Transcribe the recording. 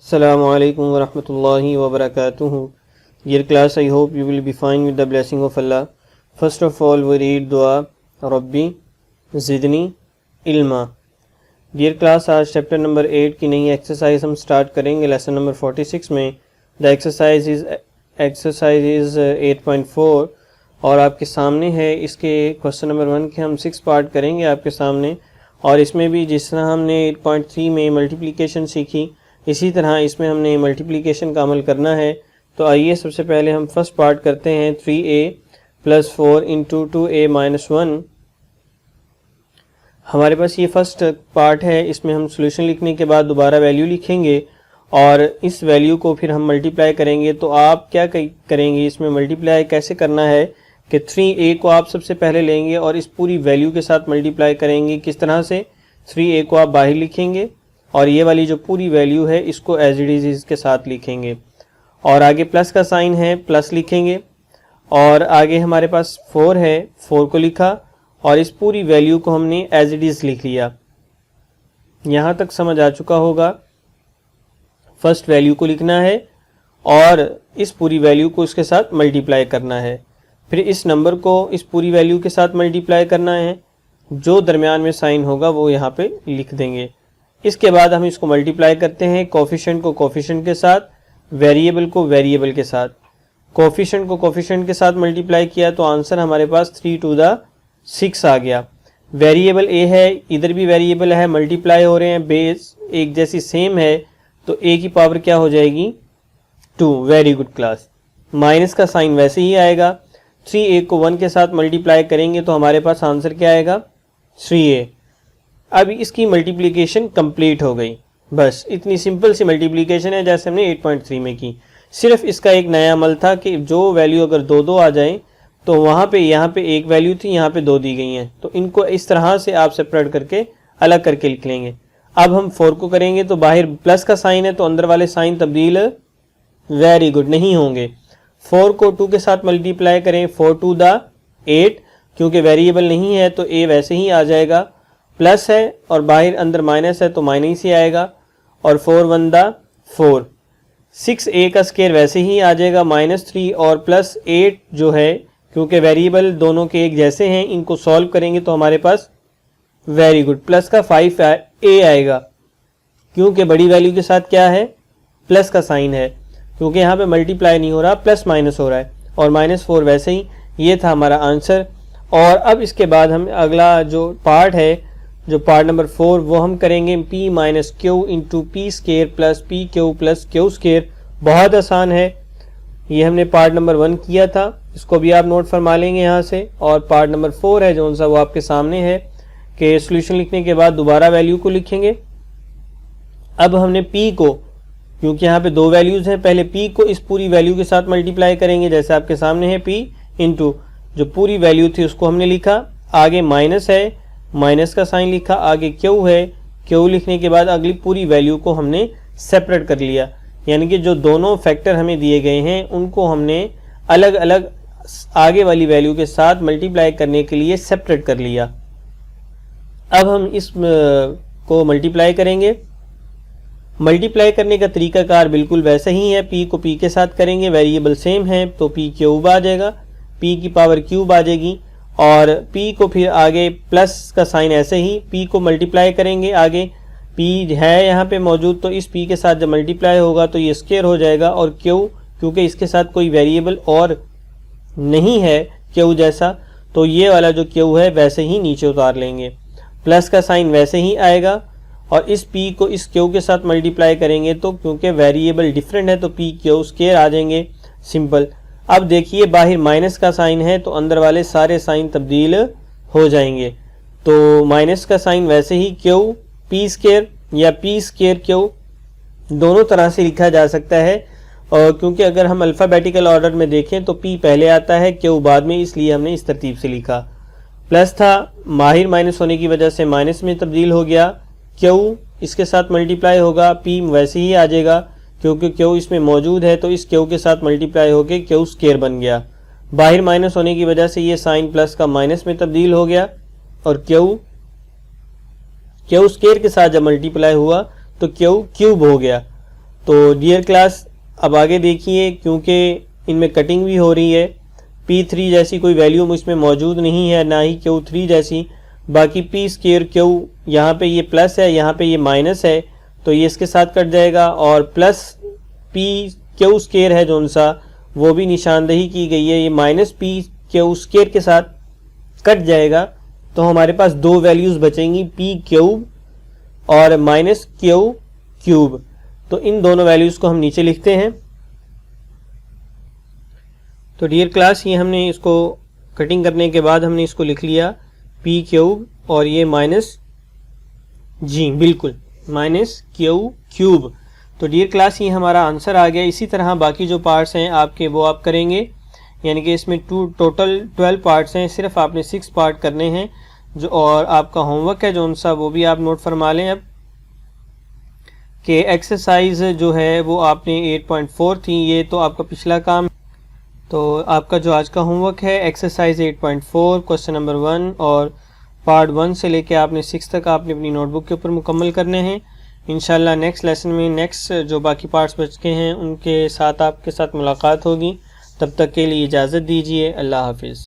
Assalamu alaikum wa rahmatullahi wa barakatuhu. Dear class, I hope you will be fine with the blessing of Allah. First of all, we read dua Rabbi Zidni Ilma. Dear class, आज chapter number 8 की नई exercise हम start करेंगे lesson number 46 में. The exercise is 8.4 और आपके सामने है. इसके क्वेश्चन नंबर 1 के हम 6 पार्ट करेंगे आपके सामने, और इसमें भी जिस तरह हमने 8.3 में मल्टीप्लिकेशन सीखी इसी तरह इसमें हमने मल्टीप्लिकेशन का अमल करना है. तो आइए सबसे पहले हम फर्स्ट पार्ट करते हैं. 3a + 4 × 2a - 1. हमारे पास ये फर्स्ट पार्ट है. इसमें हम सोल्यूशन लिखने के बाद दोबारा वैल्यू लिखेंगे और इस वैल्यू को फिर हम मल्टीप्लाई करेंगे. तो आप क्या करेंगे, इसमें मल्टीप्लाई कैसे करना है कि 3a को आप सबसे पहले लेंगे और इस पूरी वैल्यू के साथ मल्टीप्लाई करेंगे. किस तरह से, 3a को आप बाहर लिखेंगे और ये वाली जो पूरी वैल्यू है इसको एज इट इज़ इसके साथ लिखेंगे, और आगे प्लस का साइन है प्लस लिखेंगे, और आगे हमारे पास 4 है 4 को लिखा और इस पूरी वैल्यू को हमने एज इट इज़ लिख लिया. यहाँ तक समझ आ चुका होगा. फर्स्ट वैल्यू को लिखना है और इस पूरी वैल्यू को इसके साथ मल्टीप्लाई करना है. फिर इस नंबर को इस पूरी वैल्यू के साथ मल्टीप्लाई करना है. जो दरमियान में साइन होगा वो यहाँ पे लिख देंगे. इसके बाद हम इसको मल्टीप्लाई करते हैं कोफिशिएंट को कोफिशिएंट के साथ, वेरिएबल को वेरिएबल के साथ. कोफिशिएंट को कोफिशिएंट के साथ मल्टीप्लाई किया तो आंसर हमारे पास 3⁶ आ गया. वेरिएबल ए है, इधर भी वेरिएबल है, मल्टीप्लाई हो रहे हैं, बेस एक जैसी सेम है, तो ए की पावर क्या हो जाएगी 2. Very good class. माइनस का साइन वैसे ही आएगा. 3a को 1 के साथ मल्टीप्लाई करेंगे तो हमारे पास आंसर क्या आएगा 3a. अब इसकी मल्टीप्लिकेशन कंप्लीट हो गई. बस इतनी सिंपल सी मल्टीप्लिकेशन है जैसे हमने 8.3 में की. सिर्फ इसका एक नया अमल था कि जो वैल्यू अगर 2 आ जाए तो वहाँ पे यहाँ पे एक वैल्यू थी, यहाँ पे 2 दी गई हैं, तो इनको इस तरह से आप सेपरेट करके अलग करके लिख लेंगे. अब हम 4 को करेंगे तो बाहर प्लस का साइन है तो अंदर वाले साइन तब्दील वेरी गुड नहीं होंगे. 4 को 2 के साथ मल्टीप्लाई करें, 4 × 8, क्योंकि वेरिएबल नहीं है तो a वैसे ही आ जाएगा. प्लस है और बाहर अंदर माइनस है तो माइनस ही आएगा, और 4 × 1 = 4. 6a का स्क्वायर वैसे ही आ जाएगा -3, और प्लस 8 जो है, क्योंकि वेरिएबल दोनों के एक जैसे हैं, इनको सॉल्व करेंगे तो हमारे पास वेरी गुड प्लस का 5a आएगा, क्योंकि बड़ी वैल्यू के साथ क्या है प्लस का साइन है, क्योंकि यहाँ पे मल्टीप्लाई नहीं हो रहा, प्लस माइनस हो रहा है, और -4 वैसे ही. ये था हमारा आंसर. और अब इसके बाद हम अगला जो पार्ट है, जो पार्ट नंबर 4, वो हम करेंगे p - q × p² + pq + q². बहुत आसान है. ये हमने पार्ट नंबर 1 किया था, इसको भी आप नोट फरमा लेंगे यहाँ से. और पार्ट नंबर 4 है जो सा वो आपके सामने है कि सोल्यूशन लिखने के बाद दोबारा वैल्यू को लिखेंगे. अब हमने p को, क्योंकि यहाँ पे 2 वैल्यूज़ हैं, पहले p को इस पूरी वैल्यू के साथ मल्टीप्लाई करेंगे जैसे आपके सामने है. p × जो पूरी वैल्यू थी उसको हमने लिखा, आगे माइनस है, माइनस का साइन लिखा, आगे क्यू है, क्यू लिखने के बाद अगली पूरी वैल्यू को हमने सेपरेट कर लिया. यानी कि जो दोनों फैक्टर हमें दिए गए हैं उनको हमने अलग अलग आगे वाली वैल्यू के साथ मल्टीप्लाई करने के लिए सेपरेट कर लिया. अब हम इस को मल्टीप्लाई करेंगे. मल्टीप्लाई करने का तरीकाकार बिल्कुल वैसा ही है. p को p के साथ करेंगे, वेरिएबल सेम है तो p³ आ जाएगा, p की पावर क्यूब आ जाएगी, और p को फिर आगे प्लस का साइन ऐसे ही p को मल्टीप्लाई करेंगे. आगे p है यहाँ पे मौजूद, तो इस p के साथ जब मल्टीप्लाई होगा तो ये स्क्वायर हो जाएगा, और q क्योंकि इसके साथ कोई वेरिएबल और नहीं है q जैसा, तो ये वाला जो q है वैसे ही नीचे उतार लेंगे. प्लस का साइन वैसे ही आएगा, और इस p को इस q के साथ मल्टीप्लाई करेंगे तो क्योंकि वेरिएबल डिफरेंट है तो pq² आ जाएंगे. सिंपल. अब देखिए बाहर माइनस का साइन है तो अंदर वाले सारे साइन तब्दील हो जाएंगे. तो माइनस का साइन वैसे ही q p² या p² q दोनों तरह से लिखा जा सकता है, और क्योंकि अगर हम अल्फ़ाबेटिकल ऑर्डर में देखें तो p पहले आता है q बाद में, इसलिए हमने इस तरतीब से लिखा. प्लस था, माहिर माइनस होने की वजह से माइनस में तब्दील हो गया. q इसके साथ मल्टीप्लाई होगा, p वैसे ही आ जाएगा क्योंकि q इसमें मौजूद है, तो इस q के साथ मल्टीप्लाई होके q² बन गया. बाहर माइनस होने की वजह से ये साइन प्लस का माइनस में तब्दील हो गया, और q² के साथ जब मल्टीप्लाई हुआ तो q³ हो गया. तो डियर क्लास अब आगे देखिए, क्योंकि इनमें कटिंग भी हो रही है, P3 जैसी कोई वैल्यू इसमें मौजूद नहीं है, ना ही Q3 जैसी। बाकी P स्क्वायर Q, यहाँ पे ये प्लस है, यहाँ पे ये माइनस है, तो ये इसके साथ कट जाएगा, और प्लस P Q स्क्वायर है जो सा, वो भी निशानदही की गई है, ये माइनस P Q स्क्वायर के साथ कट जाएगा। तो हमारे पास दो वैल्यूज़ बचेंगी, P क्यूब और माइनस Q क्यूब। तो इन दोनों वैल्यूज़ को हम नीचे लिखते हैं। तो डियर क्लास ये हमने इसको कटिंग करने के बाद हमने इसको लिख लिया P क्यूब और ये माइनस जी, बिल्कुल माइनस Q क्यूब। तो डियर क्लास ये हमारा आंसर आ गया। इसी तरह बाकी जो पार्ट्स हैं आपके वो आप करेंगे, यानी कि इसमें टोटल 12 पार्ट्स हैं, सिर्फ आपने 6 पार्ट करने हैं जो, और आपका होमवर्क है जो सा वो भी आप नोट फरमा लें अब कि एक्सरसाइज जो है वो आपने 8.4 थी, ये तो आपका पिछला काम। तो आपका जो आज का होमवर्क है एक्सरसाइज 8.4 क्वेश्चन नंबर 1 और पार्ट 1 से लेके आपने 6 तक आपने अपनी नोटबुक के ऊपर मुकम्मल करने हैं। इंशाल्लाह नेक्स्ट लेसन में नेक्स्ट जो बाकी पार्ट्स बच के हैं उनके साथ आपके साथ मुलाकात होगी। तब तक के लिए इजाज़त दीजिए। अल्लाह हाफिज़।